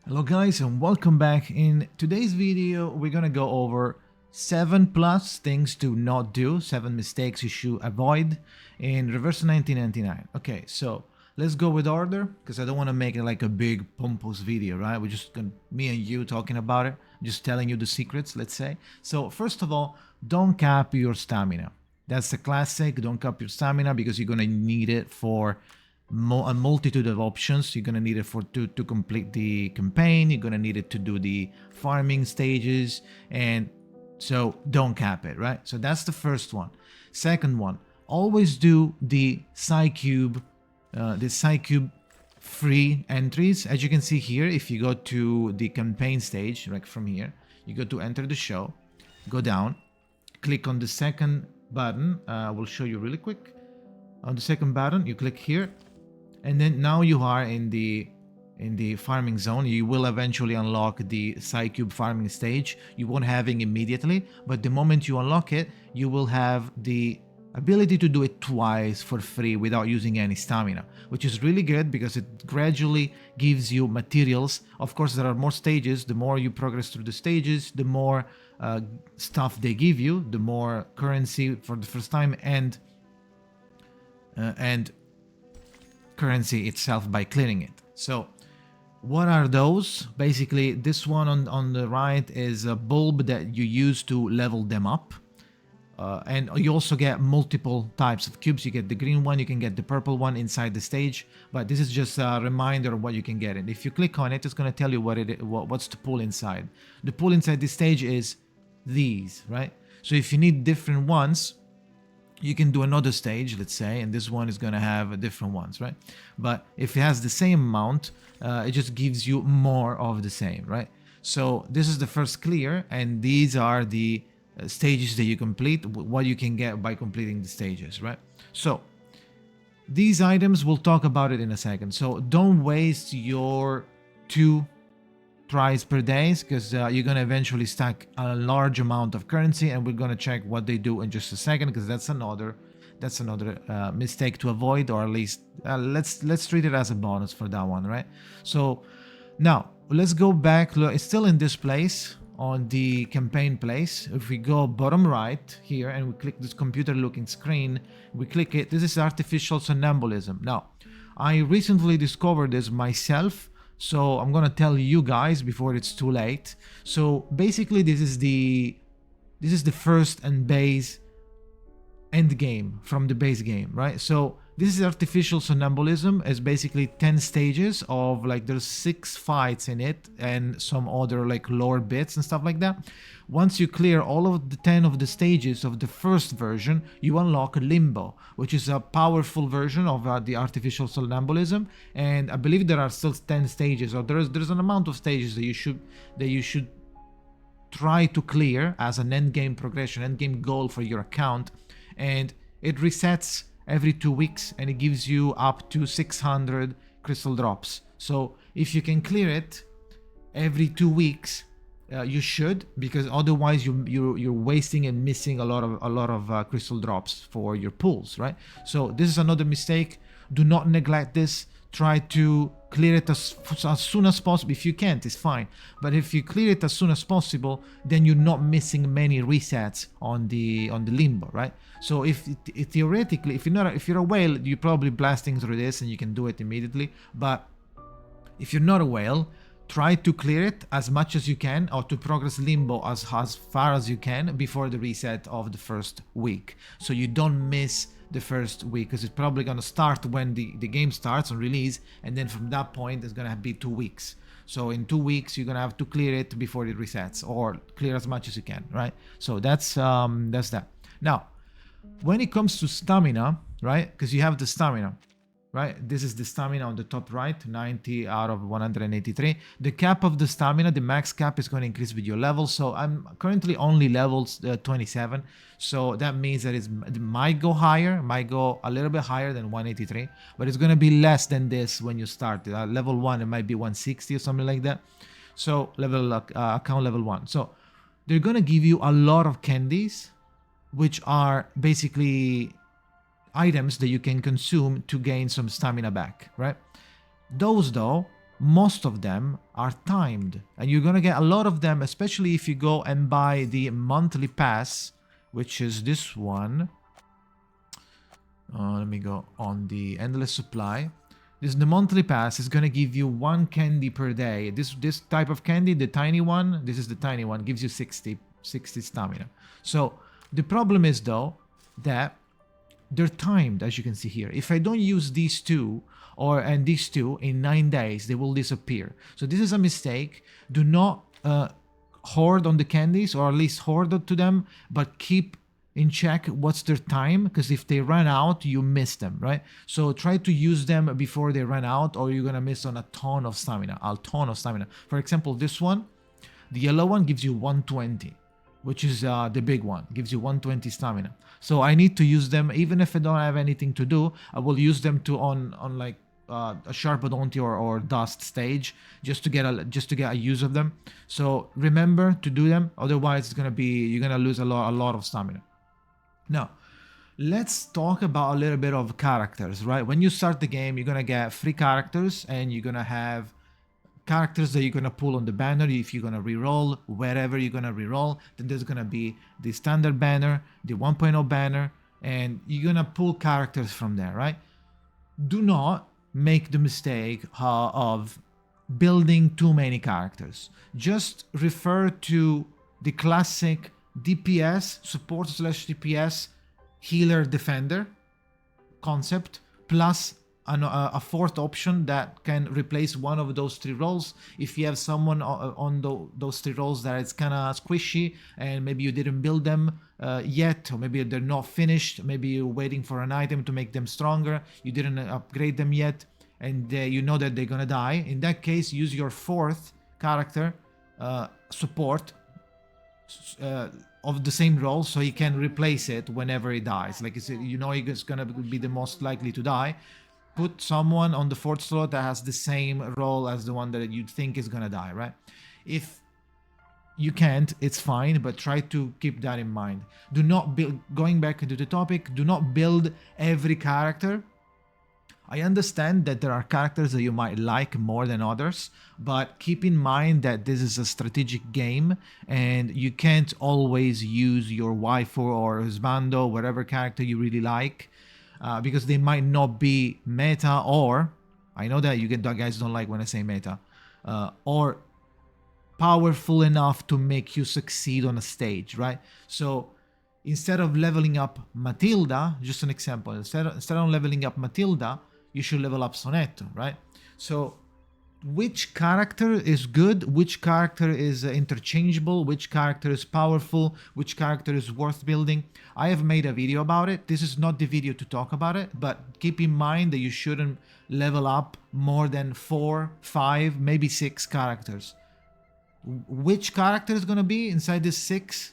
Hello guys and welcome back. In today's video we're gonna go over 7 plus things to not do, 7 mistakes you should avoid in reverse 1999. Okay, so let's go with order because I don't want to make it like a big pompous video, right? We're just gonna, me and you talking about it, just telling you the secrets, let's say. So first of all, don't cap your stamina. That's the classic, don't cap your stamina because you're gonna need it for a multitude of options. You're gonna need it for to complete the campaign. You're gonna need it to do the farming stages, and so don't cap it, right? So that's the first one. Second one, always do the SciCube, free entries. As you can see here, if you go to the campaign stage, like from here, you go to enter the show, go down, click on the second button. I will show you really quick. On the second button, you click here, and then now you are in the farming zone. You will eventually unlock the SciCube farming stage. You won't have it immediately, but the moment you unlock it, you will have the ability to do it twice for free without using any stamina, which is really good because it gradually gives you materials. Of course, there are more stages. The more you progress through the stages, the more stuff they give you, the more currency for the first time, and currency itself by clearing it. So what are those? Basically, this one on the right is a bulb that you use to level them up. And you also get multiple types of cubes. You get the green one, you can get the purple one inside the stage, but this is just a reminder of what you can get. And if you click on it, it's going to tell you what's to pull inside. The pull inside this stage is these, right? So if you need different ones, you can do another stage, let's say, and this one is going to have different ones, right? But if it has the same amount, it just gives you more of the same, right? So this is the first clear, and these are the stages that you complete, what you can get by completing the stages, right? So these items, we'll talk about it in a second. So don't waste your 2 tries per day because you're going to eventually stack a large amount of currency, and we're going to check what they do in just a second because that's another mistake to avoid, or at least let's treat it as a bonus for that one, right? So now let's go back. Look, it's still in this place on the campaign place. If we go bottom right here and we click this computer looking screen, we click it. This is artificial somnambulism. Now I recently discovered this myself, so I'm gonna tell you guys before it's too late. So basically this is the first and base end game from the base game, right? So this is artificial somnambulism. It's basically 10 stages of, like, there's 6 fights in it and some other like lore bits and stuff like that. Once you clear all of the 10 of the stages of the first version, you unlock Limbo, which is a powerful version of the artificial somnambulism. And I believe there are still 10 stages, or there's an amount of stages that you should try to clear as an end game progression, end game goal for your account. And it resets every 2 weeks, and it gives you up to 600 crystal drops. So if you can clear it every 2 weeks, you should, because otherwise you're wasting and missing a lot of crystal drops for your pools, right? So this is another mistake. Do not neglect this. Try to clear it as soon as possible. If you can't, it's fine, but if you clear it as soon as possible, then you're not missing many resets on the limbo, right? So if theoretically, if you're a whale, you're probably blasting through this and you can do it immediately. But if you're not a whale, try to clear it as much as you can, or to progress limbo as far as you can before the reset of the first week, so you don't miss the first week, because it's probably going to start when the game starts on release, and then from that point it's going to be 2 weeks. So in 2 weeks you're going to have to clear it before it resets, or clear as much as you can, right? So that's that. Now when it comes to stamina, right, because you have the stamina, right? This is the stamina on the top right, 90 out of 183. The cap of the stamina, the max cap, is going to increase with your level. So I'm currently only levels 27. So that means that it might go higher, might go a little bit higher than 183, but it's going to be less than this when you start. Level 1, it might be 160 or something like that. So account level 1. So they're going to give you a lot of candies, which are basically items that you can consume to gain some stamina back, right? Those, though, most of them are timed, and you're gonna get a lot of them, especially if you go and buy the monthly pass, which is this one. Let me go on the endless supply. This is the monthly pass. Is gonna give you 1 candy per day. This type of candy, the tiny one, this is the tiny one, gives you 60 stamina. So the problem is though that they're timed, as you can see here. If I don't use these two and these two in 9 days, they will disappear. So this is a mistake. Do not hoard on the candies, or at least hoard to them, but keep in check what's their time, because if they run out, you miss them, right? So try to use them before they run out, or you're gonna miss on a ton of stamina. For example, this one, the yellow one, gives you 120, which is the big one, gives you 120 stamina. So I need to use them even if I don't have anything to do. I will use them to on like a Sharpodonti or Dust stage, just to get a use of them. So remember to do them, otherwise you're gonna lose a lot of stamina. Now, let's talk about a little bit of characters, right? When you start the game, you're gonna get 3 characters, and you're gonna have characters that you're gonna pull on the banner if you're gonna reroll, wherever you're gonna reroll. Then there's gonna be the standard banner, the 1.0 banner, and you're gonna pull characters from there, right? Do not make the mistake of building too many characters. Just refer to the classic DPS, support / DPS, healer, defender concept, plus a fourth option that can replace one of those 3 roles. If you have someone on those 3 roles that is kind of squishy, and maybe you didn't build them yet, or maybe they're not finished, maybe you're waiting for an item to make them stronger, you didn't upgrade them yet, and you know that they're gonna die. In that case, use your 4th character, support, of the same role, so he can replace it whenever he dies. Like you know he's gonna be the most likely to die. Put someone on the 4th slot that has the same role as the one that you think is gonna die, right? If you can't, it's fine, but try to keep that in mind. Do not build, going back into the topic, do not build every character. I understand that there are characters that you might like more than others, but keep in mind that this is a strategic game, and you can't always use your waifu or husbando, whatever character you really like, because they might not be meta, or, I know that you guys don't like when I say meta, or powerful enough to make you succeed on a stage, right? So instead of leveling up Matilda, just an example, instead of leveling up Matilda, you should level up Sonetto, right? So which character is good, which character is interchangeable, which character is powerful, which character is worth building. I have made a video about it. This is not the video to talk about it, but keep in mind that you shouldn't level up more than 4, 5, maybe 6 characters. Which character is going to be inside this 6?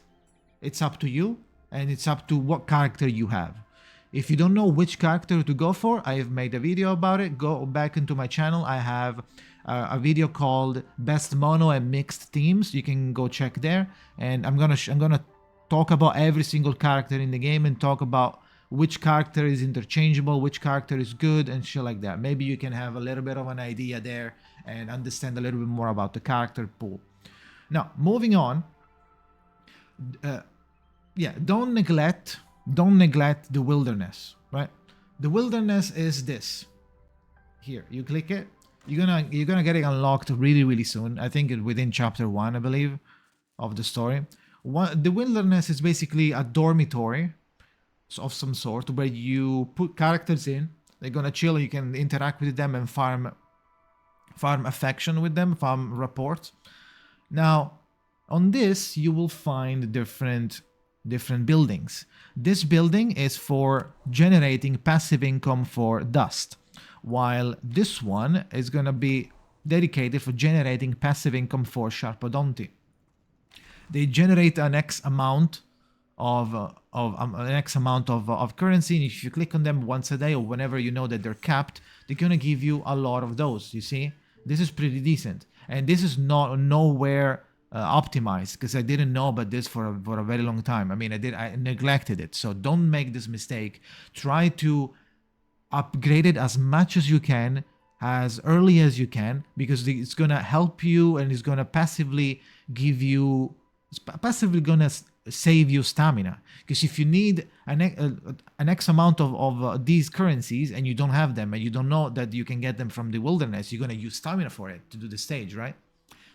It's up to you, and it's up to what character you have. If you don't know which character to go for, I have made a video about it. Go back into my channel. I have a video called Best Mono and Mixed Teams. You can go check there. And I'm gonna talk about every single character in the game, and talk about which character is interchangeable, which character is good, and shit like that. Maybe you can have a little bit of an idea there and understand a little bit more about the character pool. Now, moving on. Don't neglect the wilderness, right? The wilderness is this. Here, you click it. You're gonna get it unlocked really soon. I think within chapter 1, I believe, of the story. The wilderness is basically a dormitory of some sort, where you put characters in. They're gonna chill. You can interact with them and farm affection with them, farm reports. Now, on this, you will find different buildings. This building is for generating passive income for Dust, while this one is going to be dedicated for generating passive income for Sharpodonti. They generate an X amount of currency, and if you click on them once a day, or whenever you know that they're capped, they're going to give you a lot of those. You see, this is pretty decent, and this is nowhere optimized, because I didn't know about this for a very long time. I mean, I neglected it. So don't make this mistake. Try to upgrade it as much as you can. as early as you can, because it's gonna help you and it's gonna passively give you, passively gonna save you stamina. Because if you need an X amount of these currencies and you don't have them and you don't know that you can get them from the wilderness, you're gonna use stamina for it to do the stage, right?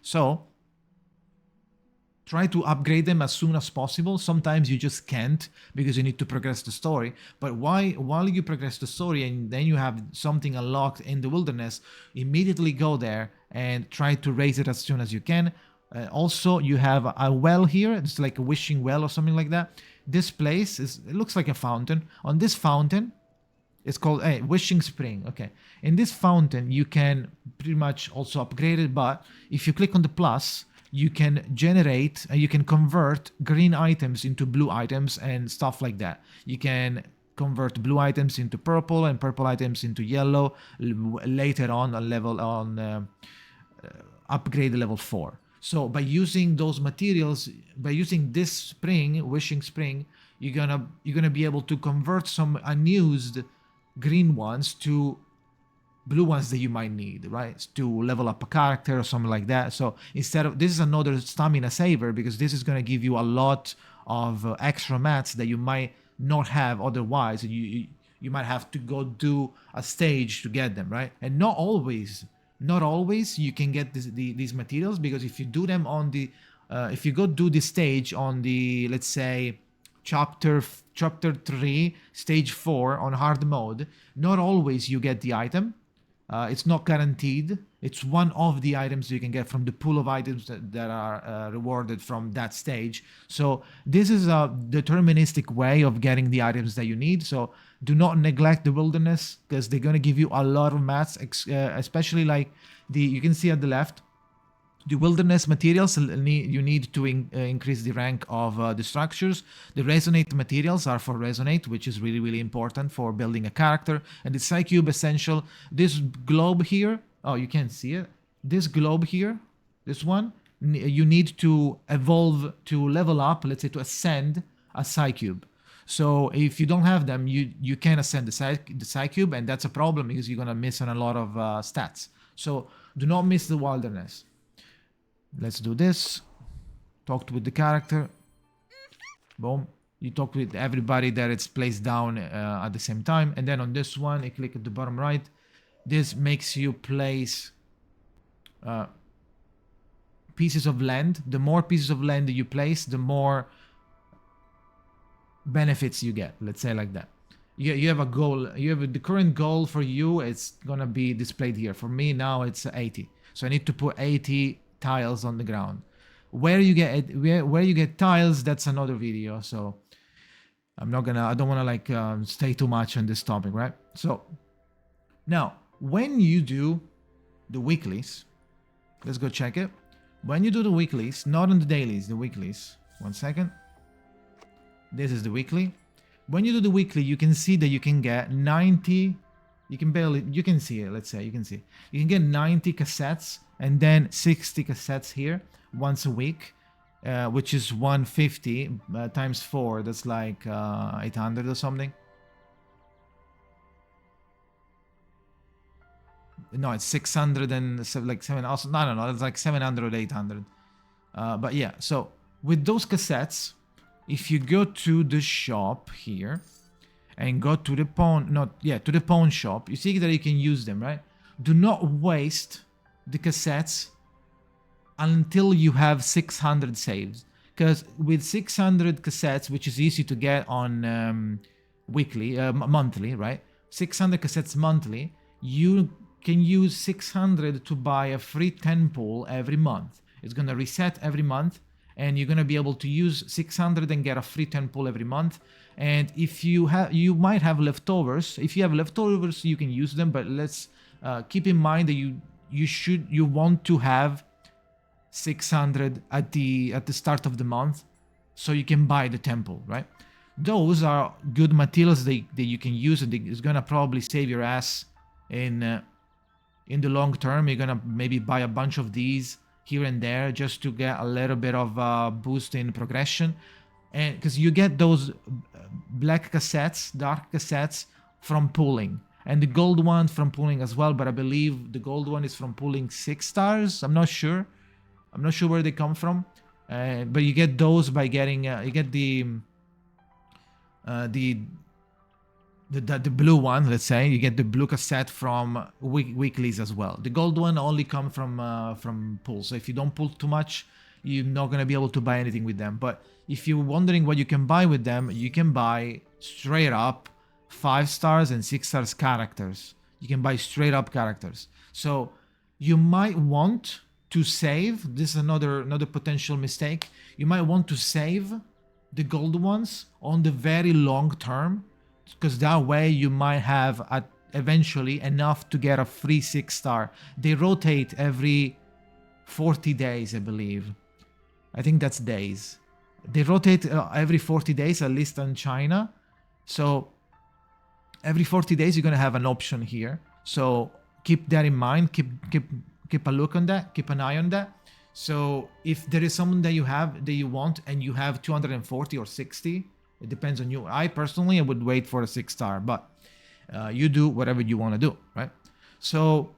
So try to upgrade them as soon as possible. Sometimes you just can't because you need to progress the story. But while you progress the story and then you have something unlocked in the wilderness, immediately go there and try to raise it as soon as you can. Also, you have a well here. It's like a wishing well or something like that. This place it looks like a fountain. On this fountain, it's called Wishing Spring. Okay. In this fountain, you can pretty much also upgrade it. But if you click on the plus, you can generate, you can convert green items into blue items and stuff like that. You can convert blue items into purple and purple items into yellow later on upgrade level 4. So by using those materials, by using this spring, Wishing Spring, you're gonna be able to convert some unused green ones to blue ones that you might need, right? To level up a character or something like that. So instead of, this is another stamina saver because this is going to give you a lot of extra mats that you might not have otherwise. You might have to go do a stage to get them, right? And not always you can get these materials, because if you do them on the, if you go do the stage on the, let's say, chapter 3, stage 4 on hard mode, not always you get the item. It's not guaranteed. It's one of the items you can get from the pool of items that are rewarded from that stage. So this is a deterministic way of getting the items that you need. So do not neglect the wilderness, because they're going to give you a lot of mats, especially like you can see at the left, the wilderness materials, you need to increase the rank of the structures. The resonate materials are for resonate, which is really, really important for building a character. And the Psycube essential, this globe here, oh, you can't see it. This globe here, this one, you need to evolve to level up, let's say to ascend a Psycube. So if you don't have them, you can ascend the Psycube, and that's a problem because you're going to miss on a lot of stats. So do not miss the wilderness. Let's do this. Talked with the character. Boom. You talk with everybody that it's placed down at the same time. And then on this one, you click at the bottom right. This makes you place pieces of land. The more pieces of land that you place, the more benefits you get. Let's say like that. You have a goal. You have the current goal for you. It's going to be displayed here. For me now, it's 80. So I need to put 80 tiles on the ground. Where you get tiles, that's another video, so I don't want to like stay too much on this topic, right? So now when you do the weeklies, let's go check it. When you do the weeklies, not on the dailies, the weeklies, 1 second, this is the weekly. When you do the weekly, you can see that you can get 90, you can see it, let's say, you can get 90 cassettes and then 60 cassettes here once a week, which is 150 times 4, that's like 800 or something. No, it's 600 and like 7, also, no, it's like 700 or 800. But yeah, so with those cassettes, if you go to the shop here and go to the pawn shop, you see that you can use them, right? Do not waste the cassettes until you have 600 saves, because with 600 cassettes, which is easy to get on monthly, right? 600 cassettes monthly, you can use 600 to buy a free 10 pool every month. It's going to reset every month, and you're going to be able to use 600 and get a free 10 pool every month. And if you might have leftovers. If you have leftovers, you can use them, but let's keep in mind that you want to have 600 at the start of the month, so you can buy the temple, right? Those are good materials that you can use, and it's gonna probably save your ass in the long term. You're gonna maybe buy a bunch of these here and there just to get a little bit of boost in progression, and because you get those black cassettes, dark cassettes from pulling. and the gold one from pulling as well, but I believe the gold one is from pulling 6 stars. I'm not sure where they come from, but you get those by getting you get the blue one. Let's say you get the blue cassette from weeklies as well. The gold one only come from pulls, so if you don't pull too much, you're not going to be able to buy anything with them. But if you're wondering what you can buy with them, you can buy straight up 5 stars and 6 stars characters. You can buy straight up characters. So you might want to save. This is another potential mistake. You might want to save the gold ones on the very long term, because that way you might have eventually enough to get a free 6 star. They rotate every 40 days, I believe. I think that's days. They rotate every 40 days, at least in China. So every 40 days you're gonna have an option here. So keep that in mind. Keep a look on that. Keep an eye on that. So if there is someone that you want and you have 240 or 60, it depends on you. I personally would wait for a 6 star, but you do whatever you want to do, right? So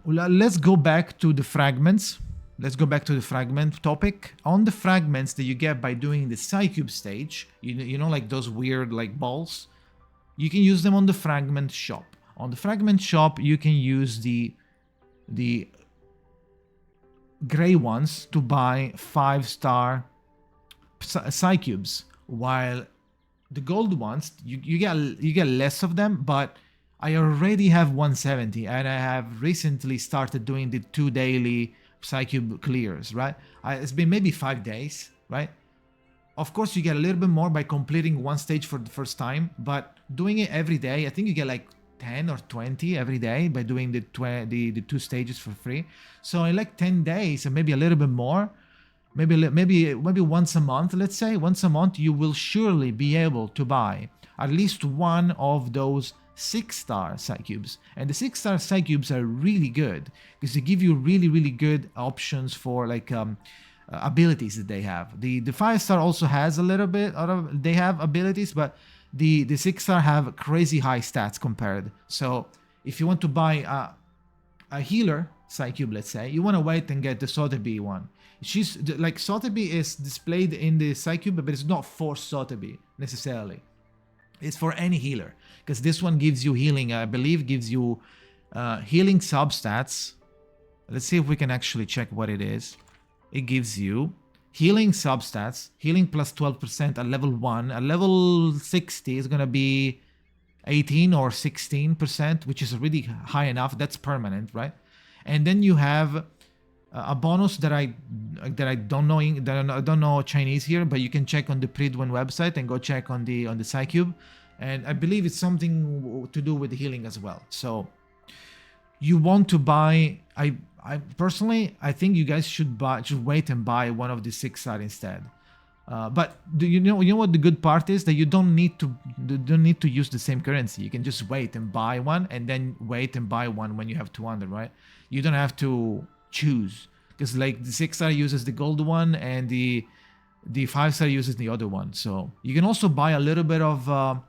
let's go back to the fragments. Let's go back to the fragment topic. On the fragments that you get by doing the Psycube stage, you know, like those weird like balls, you can use them on the fragment shop. On the fragment shop, you can use the gray ones to buy 5-star Psycubes, while the gold ones you get less of them. But I already have 170, and I have recently started doing the 2 daily Psycube clears, right? It's been maybe 5 days, right? Of course, you get a little bit more by completing one stage for the first time, but doing it every day, I think you get like 10 or 20 every day by doing the 2 stages for free. So in like 10 days, and maybe a little bit more, maybe once a month, let's say once a month, you will surely be able to buy at least one of those 6-star Psycubes. And the 6-star Psycubes are really good because they give you really good options for like abilities that they have. The 5-star also has a little bit of, they have abilities, but the 6-star have crazy high stats compared. So if you want to buy a healer Psycube, let's say, you want to wait and get the Sotheby one. She's like, Sotheby is displayed in the Psycube, but it's not for Sotheby necessarily. It's for any healer, because this one gives you healing, I believe gives you healing substats. Let's see if we can actually check what it is. It gives you healing substats, healing plus 12% at level 1. At level 60 is going to be 18 or 16%, which is really high enough. That's permanent, right? And then you have a bonus that I don't know, I don't know Chinese here, but you can check on the Pridwen website and go check on the Psycube, and I believe it's something to do with healing as well. So you want to buy. I personally, I think you guys should wait and buy one of the 6-star instead. But you know what the good part is, that you don't need to use the same currency. You can just wait and buy one, and then wait and buy one when you have 200, right? You don't have to choose, because like the 6-star uses the gold one and the 5-star uses the other one. So you can also buy a little bit of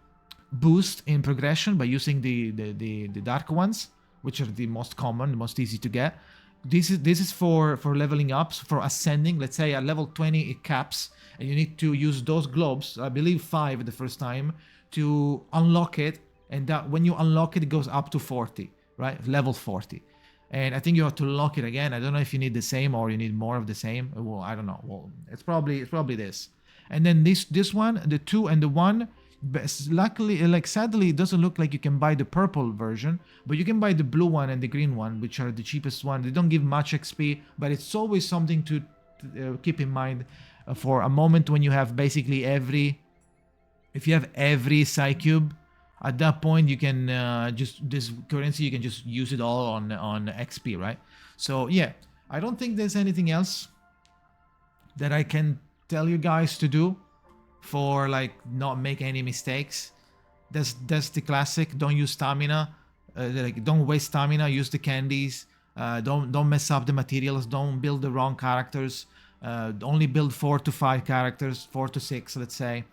boost in progression by using the dark ones, which are the most common, the most easy to get. This is for leveling up, for ascending. Let's say at level 20 it caps, and you need to use those globes, I believe 5 the first time, to unlock it, and that when you unlock it, it goes up to 40, right? Level 40. And I think you have to lock it again. I don't know if you need the same or you need more of the same. Well, I don't know. Well, it's probably this. And then this one, the 2 and the 1, luckily, like sadly, it doesn't look like you can buy the purple version, but you can buy the blue one and the green one, which are the cheapest one. They don't give much XP, but it's always something to keep in mind for a moment when you have basically if you have every Psycube. At that point, you can this currency, you can just use it all on XP, right? So yeah, I don't think there's anything else that I can tell you guys to do for like not make any mistakes. That's the classic. Don't use stamina. Like don't waste stamina. Use the candies. Don't mess up the materials. Don't build the wrong characters. Only build 4 to 5 characters, 4 to 6, let's say.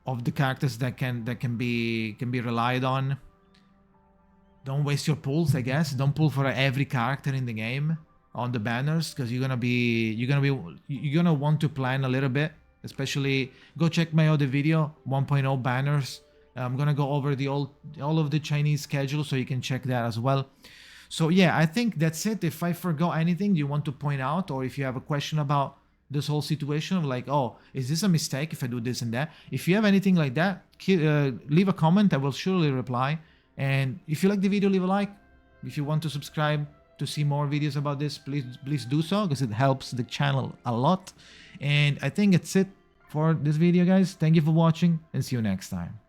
of the characters that can be relied on. Don't waste your pulls, I guess. Don't pull for every character in the game on the banners, because you're gonna want to plan a little bit. Especially, go check my other video, 1.0 banners. I'm gonna go over all of the Chinese schedule, so you can check that as well. So yeah, I think that's it. If I forgot anything you want to point out, or if you have a question about this whole situation of like, oh, is this a mistake if I do this and that? If you have anything like that, leave a comment. I will surely reply. And if you like the video, leave a like. If you want to subscribe to see more videos about this, please do so, because it helps the channel a lot. And I think that's it for this video, guys. Thank you for watching, and see you next time.